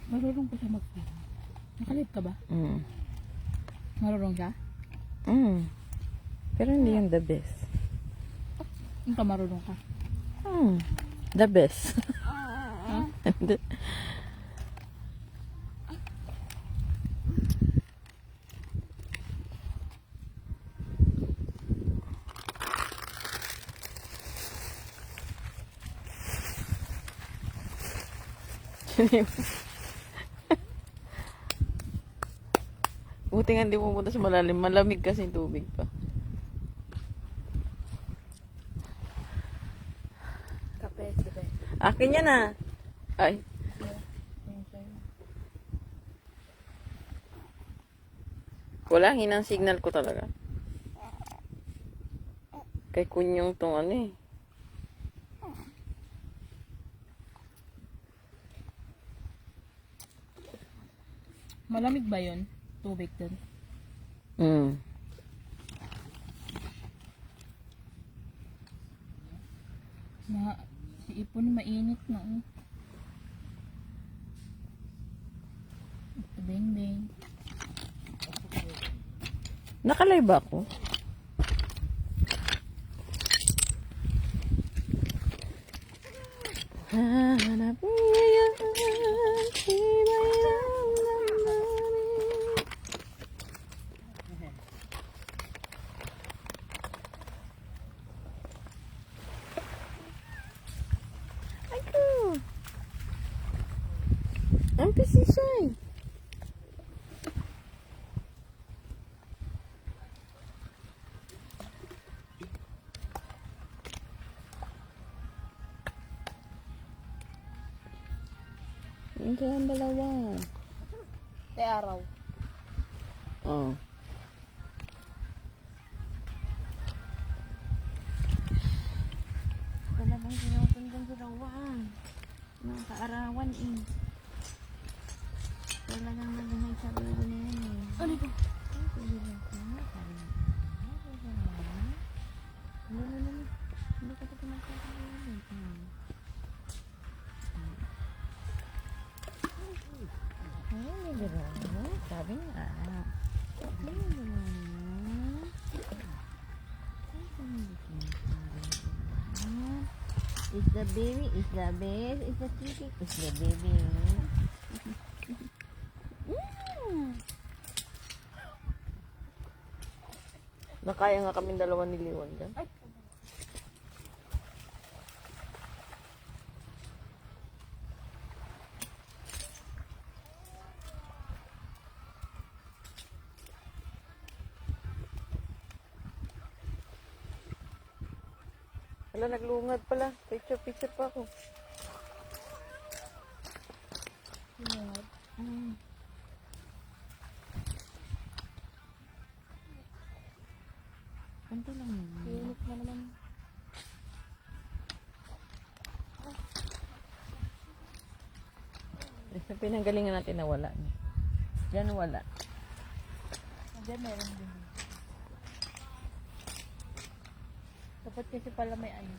Marunong ko siya mag-film. Nakalit ka ba? Mm. Marunong siya? Mm. Pero hindi yung the best. Hindi ka marunong ka. Mm. The best. Ha? Hindi. Buti nga hindi pumunta sa malalim. Malamig kasi yung tubig pa. Kape, kape. Akin yan ah. Ay. Wala, hinang signal ko talaga. Kay Kunyong tong ano eh. Malamig ba yun? Tubig dun. Mm. Si Ipon mainit na. Oh. Ito beng-beng. Nakalay ba ako? Hanap ngayon, iba'y damdamin. Ay ko! Ang pisisay! Hindi ang dalawa. Te araw. Oh. Talagang sinusundan si Rowan. Mga kaarawan eh. Talagang naghahay sa dulo na yan eh. Ano ba? Ay, pagbilang ko nga. Sabi niya, hindi ko ito pinagkakaroon eh. Ay, hindi gano'n. Sabi niya. Ay, hindi gano'n. Is the baby, is the best, is the chicken, is the baby. Nakaya nga kami dalawa ni Leon dyan. Wala, naglungad pala. Picture pa ako. Konti lang yun. Init na naman. Sa pinanggalingan natin na wala. Diyan wala. Diyan meron din. Dapat kasi pala may ano.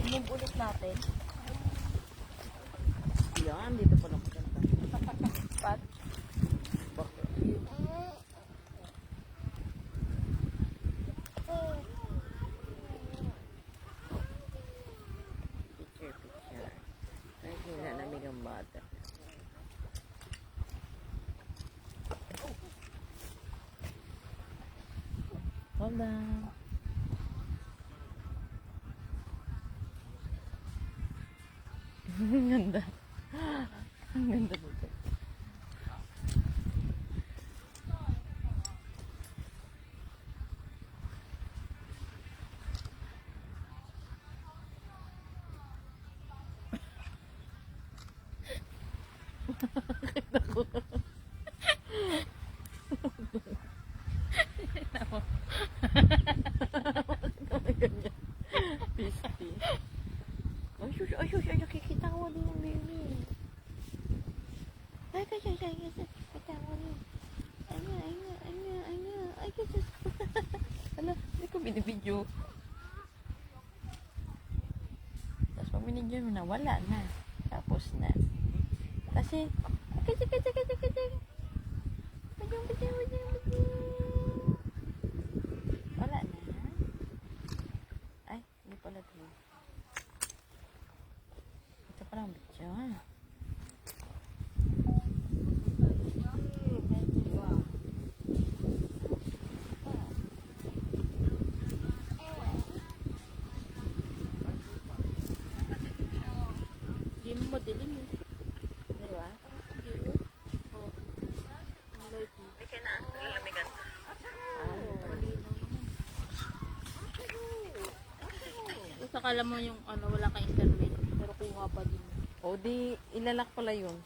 Move ulit natin. Yan, dito pa lang maganda. Pat. Picture. Ay, hila namig ang bata. Hold on. Ang ganda. Ang ganda dito. Ay, kasi, katawa niyo. Ay, kasi. Ala, hindi ko binibidyo. Tapos pag binidyo mo na, wala na. Tapos na. Kasi, wala na. Ay, hindi pala ito. Ito palang video, ha? Hindi mo madilim eh. Di ba? Tapos akala mo yung ano, wala kang internet. Pero kuha pa din. O di, ilalak pala yun.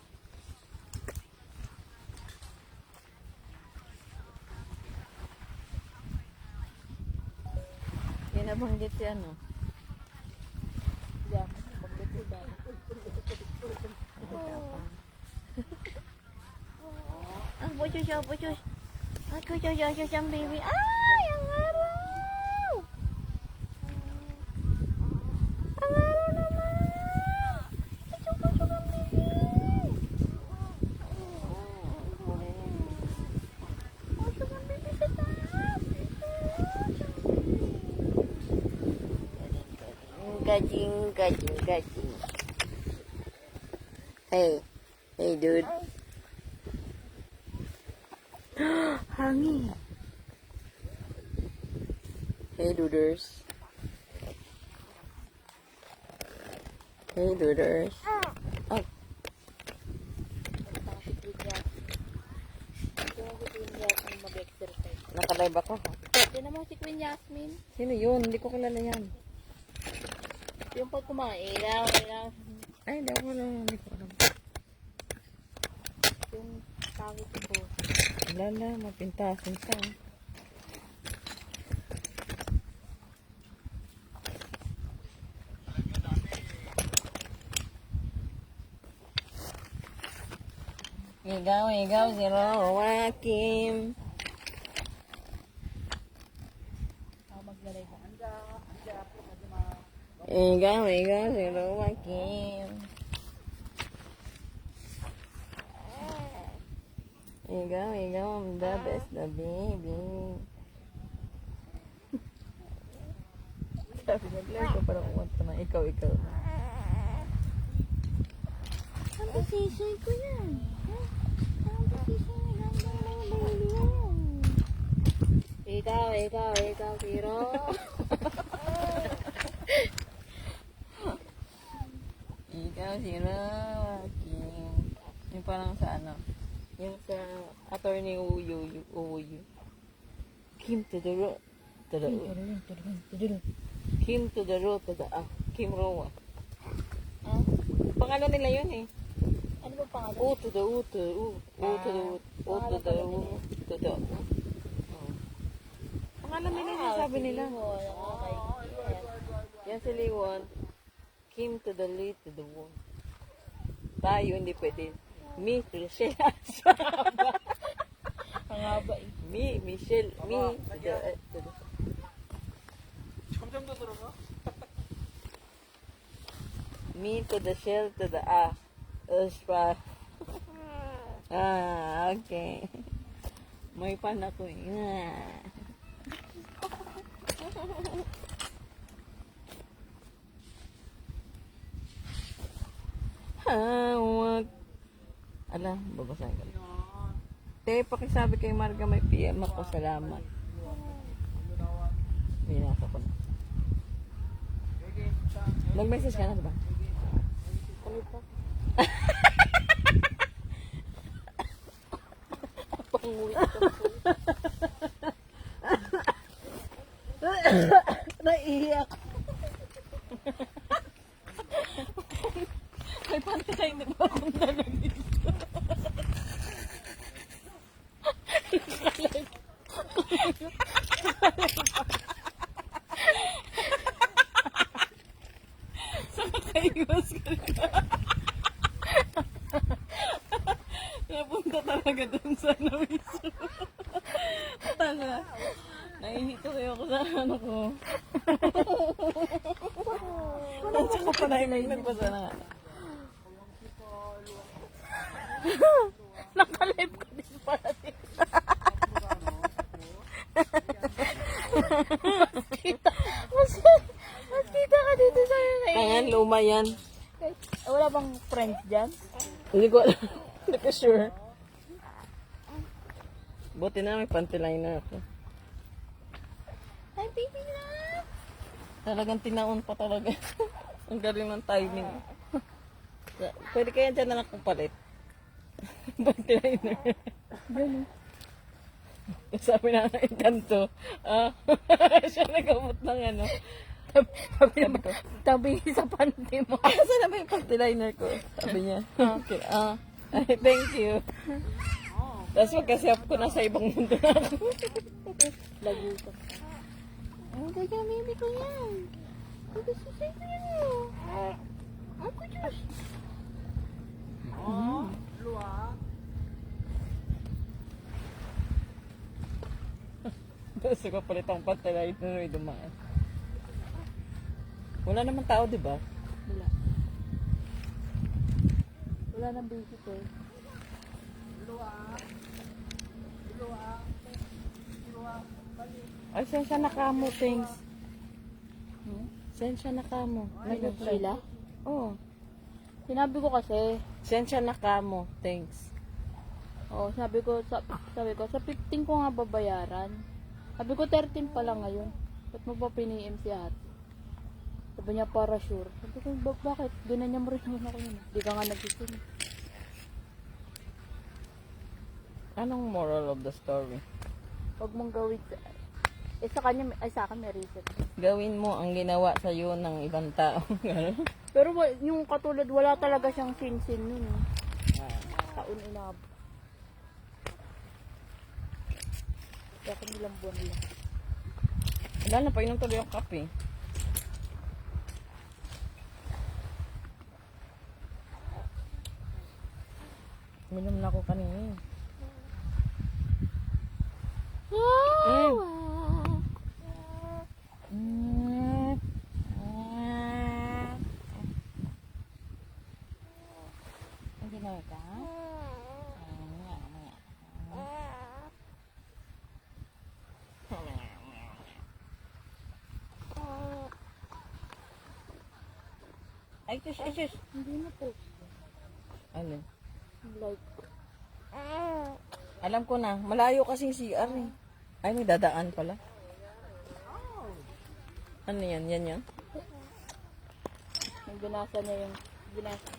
Yan nabanggit si ano. Diyan, pagkat ko ba? Ang puchos. Ay, kuchos ang baby. Ay, ang araw! Ang araw naman! Puchos ang baby! Puchos ang baby sa taas! Gajing. Hey dude. Hangin. Hey, duders. Hey, duders. Oh, nakalive ako. Yan naman si Queen Yasmin. Sino yun? Hindi ko kilala yan. Yung pag kumain, Ay, hindi ako kilala. Hindi ko alam. yung pangit ko. Lala, mapintasin ka. Ikaw, si Roakim. Maglalay ko. Ikaw, si Roakim. Ikaw, I'm the best, the baby. Sabi nag-live ko parang kumanta na ikaw. Ang pasisay ko yan. Ang pasisay na gandang mga baby yan. Ikaw, Kiro. Ikaw, si Roakim. Yung parang sa ano, yung sa attorney Uyu. Kim to the ro, to the Kim to the ro, to the Kim Roa. Ah? Pangalan nila yun eh. Ano ba pangalan? U to the U to the U. U to the U. U to the U. To the U. Pangalan nila yung sabi nila. Yan si Liwon. Kim to the Lee to the Won. Tayo hindi pwede. Mi, Michelle. Ang haba eh. Michelle. To the Me to the shell to the Uspa. Okay. May pan ako eh. Wag. Ala, babasahin ko. Te, pakisabi kay Marga may PM ako. Salamat. Binasa ko na. Nag-message ka na, diba? Ano pa? Panguwi ka po. Naiiyak. May pantay na ba akong nalagis? Sa makaiwas ka na. Punta talaga dun sa nawiso. Tanga. Nahihito kayo ako sa ano ko. At saka pa nagbasa na. Nakalive ko din para dito. Mas kita ka dito sa Ayan, luma yan. Wala bang friends dyan? Hindi ko alam. Hindi ko sure. Buti na may panty liner ako. Ay, baby love! Talagang tinaon pa talaga. Ang galing ng timing. Pwede kaya dyan na lang kong palit. Panty liner. Ganun. Sabi na ng Encanto, siya nagabot ng ano. Tabi sa panty mo. Saan na ba yung panty liner ko? Sabi niya. Okay, ay, thank you. Tapos magkasiyap ko na sa ibang mundo na ako. Lago ka. Ang ganda ng baby ko yan. Ang gusto sa'yo ko yan. Ako Diyos. Tapos ko palit ang panty liner ay dumaan. Wala naman tao, di ba? Wala. Wala nang basic eh. Ay, sensya na kamo, thanks. Sensya na kamo. Sila? Oo. Sinabi ko kasi, Sensya na kamo, thanks. sabi ko sa 15 ko nga babayaran. Sabi ko 13 pa lang ngayon. Ba't mo pa pini-M si ate? Sabi niya para sure. Sabi ko, bakit? Ginanya mo rin naman ako yun. Di ka nga nagising. Anong moral of the story? Huwag mong gawin sa kanya, sa akin may reset. Gawin mo ang ginawa sa iyo ng ibang tao. Pero yung katulad, wala talaga siyang sin-sin nun. Taon inabot. Kaya kung ilang buwan lang. Wala na, painom tuloy yung kape. Minom na ako kanina. Ang ginawa ka? Ay, sus. Hindi na po. Ano? Like, Alam ko na, malayo kasing CR eh. Ay, may dadaan pala. Ano yan? Yan yan? yung binasa niya yung binasa.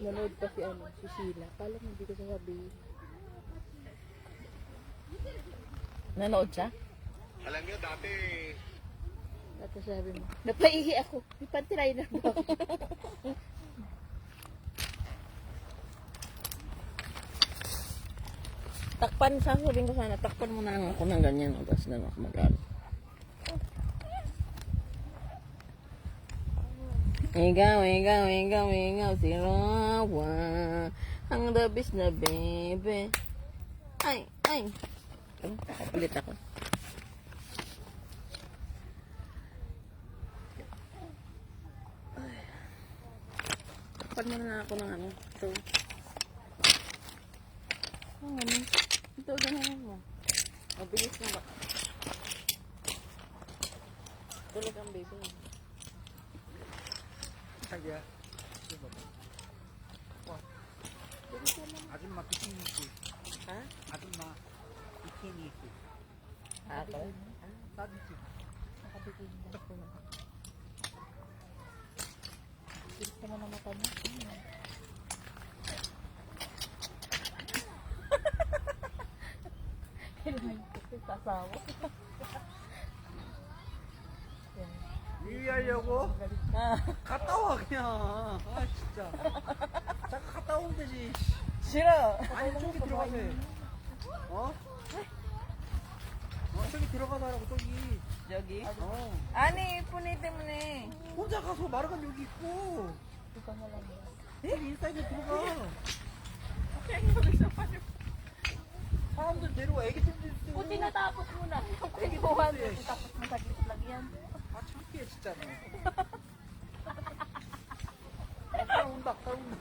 Nanood pa si Sheila. Paano hindi ko sasabihin? Nanood siya? Alam niyo, dati, Tapos sabi mo, napaihi ako. May pantry na ba? Takpan, sasabihin ko sana, takpan mo na lang ako ng ganyan. Tapos na ako mag-ano. Ikaw, si Rawa. Ang dabis na bebe. Ay. Nakapalit ako. Takpan mo na ako ng ano. Ito. Ito, gano'n mo. Mabilis na ba? Tulog ang baby. 자기야. 와. 아줌마 비키니 입고. Ha? 아줌마 비키니 입고. Ako? 따뜻지. Nakabigay na ako na. Bilis ka na ng mata niya. Kailangan ko sa asawa. 유의하려고? Ah, 갔다 와 그냥. 아 진짜. 잠깐 갔다 오면 되지. 싫어. 아니 저기 들어가세. 어? 저기 들어가다라고 저기. 여기? 어. 아니, punite mo na eh. 혼자 가서 마르간 여기 있고. Ikaw na lang. 저기 인사이드 들어가. natapos mo na. 200 tapos masaglit lang yan. 아 창피해 진짜 너. 따라온다 따라온다.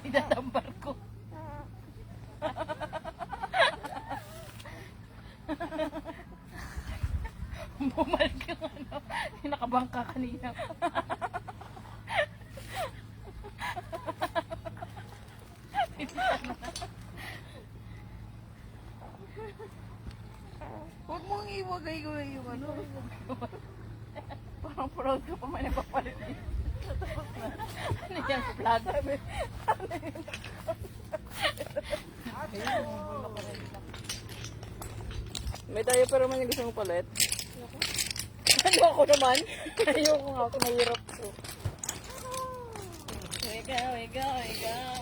Idadambar ko. Bumalik yung ano, yung nakabangka kanina. Huwag mong iwagay ko yung ano. Parang proud ka pa may nagpapalit eh. Ano yan, vlog? May tayo pero man yung gusto mong palit. Ano ako naman? Ayoko nga ako, mahirap ko. Ikaw.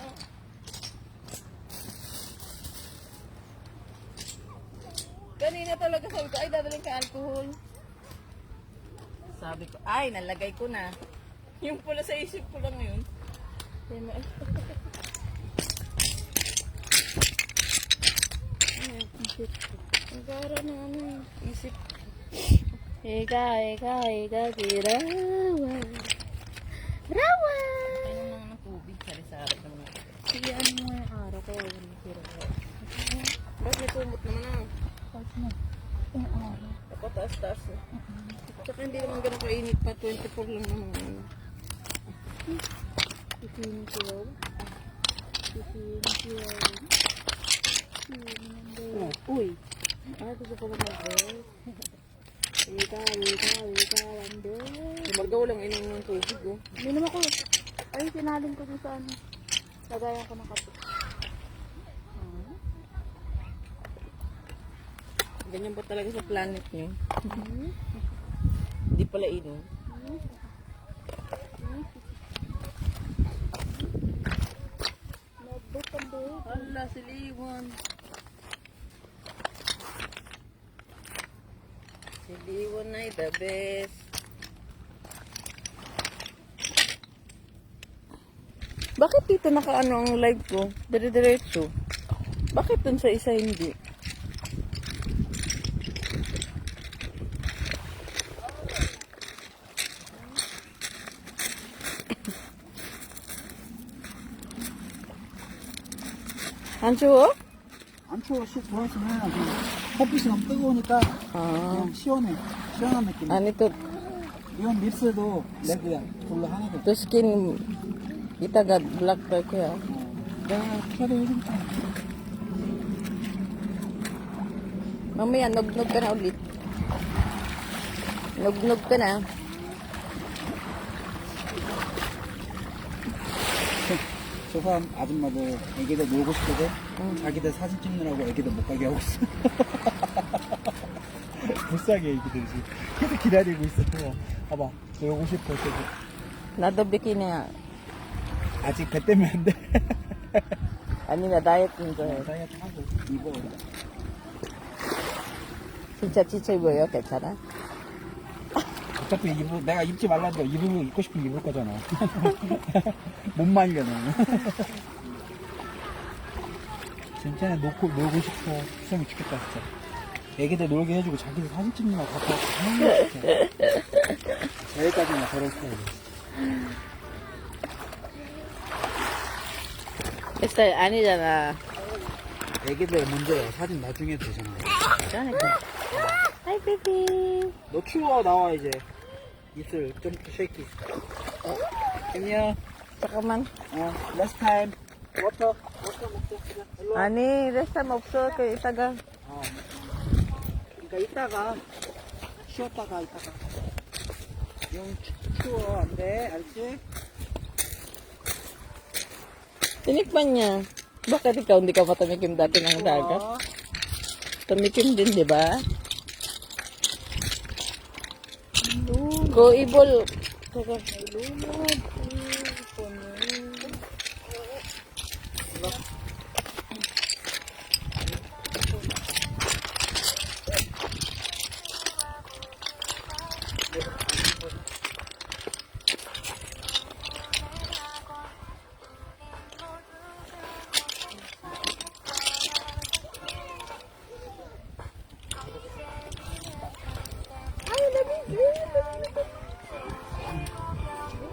Kanina talaga sabi ko, ay dadaling ka alcohol. Sabi ko, ay nalagay ko na. Yung pula sa isip ko lang yun. Nagara na ano isip. Ika, kirawan. Rawan! Ay naman ng tubig, sari-sari naman. Sige, ano mo yung araw kaya yun yung kirawan. Bakit may kumot naman ah? Tapos na. Yung araw. Ako taas-taas eh. Tsaka hindi naman ganun kainit pa, 24 lang naman. Ano. Ipinig silaw. Uy! Ah, gusto ko lang mag-dress. Ika, wando. Lumagaw lang inom ng tubig oh. Minom ako. Ay, sinalin ko dun sa ano. Lagayan ko ng kape. Ganyan ba talaga sa planet nyo? Hindi pala inom. Nagbot ang buhok. Hala, siliwan. Siliwan na the best. Bakit dito nakaano ang live ko? Dire-diretso. Bakit dun sa isa hindi? 안 추워? 안 추워 좋아하시면 햇빛이 너무 뜨거우니까 아, 그냥 시원한 느낌. 아니 또 이건 립스도 레드야. 별로 하나도. 또 스킨 이따가 블랙 될 거야. 내가 처리해줄게. Mamaya, nugnog ka na ulit. Nugnog ka na. 저 사람 아줌마들 애기들 놀고 싶거든. 자기들 사진 찍느라고 애기들 못 가게 하고 있어. 불쌍해 애기들이 지금 계속 기다리고 있어. 봐봐 놀고 싶어 저기. 나도 비키니야. 아직 배 때문에 안 돼. 아니, 나 다이어트 좀 다이어트 하고 입어. 진짜 지쳐 보여. 괜찮아? 어차피 내가 입지 말라도 입으면 입고 싶으면 입을 거잖아. 못 말려 너는. 진짜 놀고 싶어. 수성이 죽겠다 진짜. 애기들 놀게 해주고 자기들 사진 찍는 거 갖고 와서 진짜. 여기까지만 저럴 스타일이야. 내 스타일 아니잖아. 애기들 문제야. 사진 나중에 되잖아. 그러니까. 하이, 베이비. 너 추워 나와 이제. 입술 좀 쉐이키. 안녕. 잠깐만. last time. 워터 먹자. 일로 와. 아니, 레스탐 없어. 그, 이따가. 그러니까 이따가 쉬었다가 영 추워 안돼 알지? Tinikman niya. Bakit ikaw hindi ka matamikim dati ng dagat? Tumikim din, di ba? Go, ibol.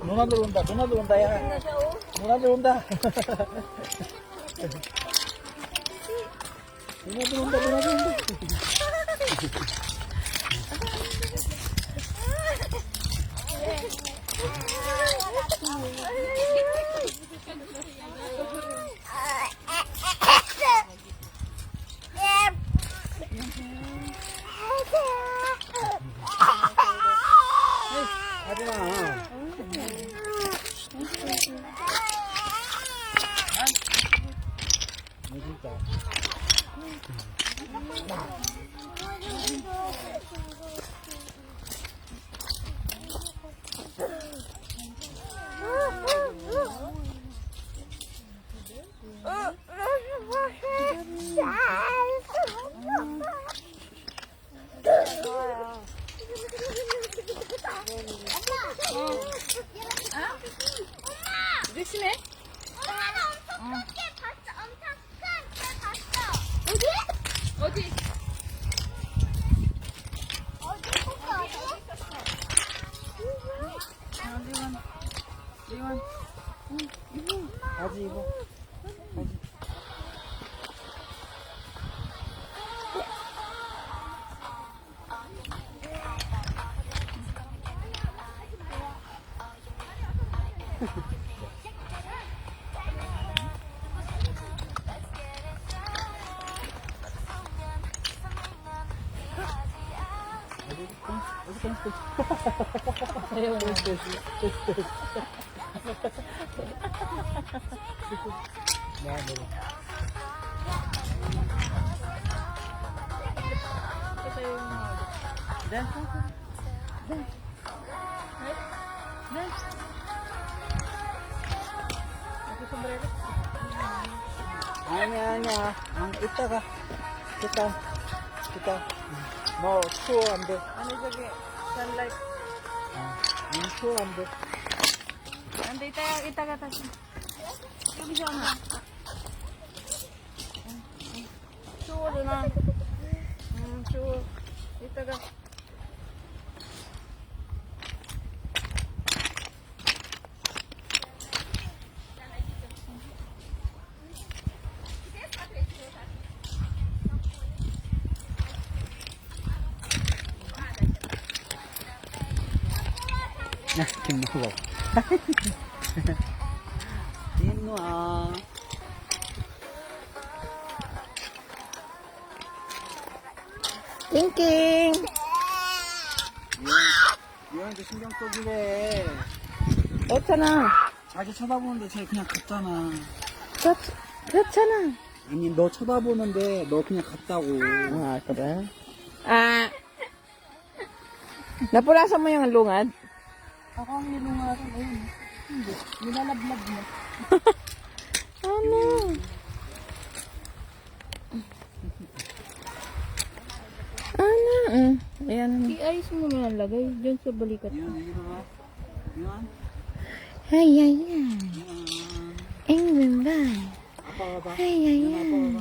누나들 온다, 누나들 온다, 야. 누나들 온다. 누나들 온다, 누나들 온다. 하지마. 진짜. 조심해. 엄마는 엄청 크게 봤어. 엄청 큰 봤어. 어디? 어디? 어디 있었어? 리원. 바지 입어. 바지. 아니야. 이따가. 이따. 너 추워, 안 돼. Ano 저기 sunlight. 추워, 안 돼. Ando itaga tayo. Yun siya na. Sure na. Sure. Itaga. 김나고. 김나. 띵띵. 얘한테 신경 써주래. 그렇잖아. 자기 쳐다보는데 쟤 그냥 갔잖아. 그렇잖아. 아니, 너 쳐다보는데 너 그냥 갔다고. Ah, kaya? Ah. Napulasan mo yung lungad? Ako ang nilungaran. Ayun. Hindi. Nilalablag mo. Ano? Ano? Ayan. Iayos mo naman ang lagay. Diyan sa balikat Yan, mo. yun ba? Yan. Ay, ay, ay. Yan. England ba? 아빠가 봐. Ay, ay, yan, ay. 아빠가 봐.